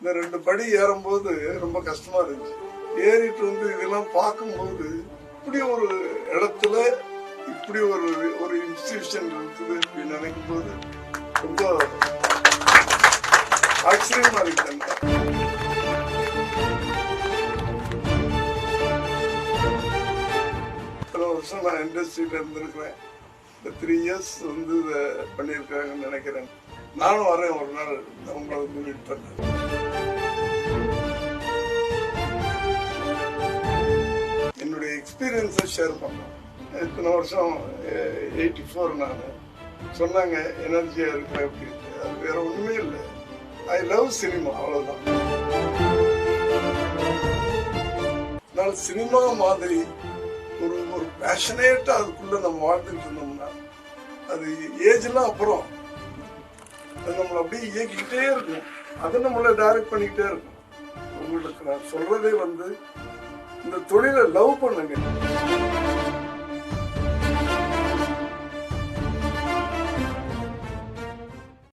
இந்த 2 படி ஏறும்போது ரொம்ப கஷ்டமா இருந்துச்சு. ஏறிட்டு வந்து இதெல்லாம் பார்க்கும்போது இப்படி ஒரு இடத்துல இப்படி ஒரு இன்ஸ்டிடியூஷன் இருக்குது அப்படின்னு நினைக்கும் போது ரொம்ப ஆச்சரியமா இருக்கு. இத்தனை வருஷம் நான் இண்டஸ்ட்ரியில இருந்திருக்கிறேன். இந்த 3 இயர்ஸ் வந்து இதை பண்ணியிருக்காங்கன்னு நினைக்கிறேன். நானும் வரேன் ஒரு நாள் உங்களை வந்து மீட் பண்ணேன். என்னுடைய எக்ஸ்பீரியன்ஸை ஷேர் பண்ணேன். இத்தனை வருஷம் 84 நான் சொன்னாங்க எனர்ஜியா இருக்கிறேன் அப்படின்ட்டு. அது வேற ஒண்ணுமே இல்லை. ஐ லவ் சினிமா, அவ்வளவுதான். அதனால சினிமா மாதிரி ஒரு பேஷனேட்டா அதுக்குள்ள நம்ம வாழ்ந்துட்டு இருந்தோம்னா அது ஏஜ்லாம் அப்புறம் அது நம்மளை அப்படியே இயக்கிக்கிட்டே இருக்கும். அதை நம்மளை டைரக்ட் பண்ணிக்கிட்டே இருக்கும். உங்களுக்கு நான் சொல்றதே வந்து இந்த தொழிலை லவ் பண்ணுங்க.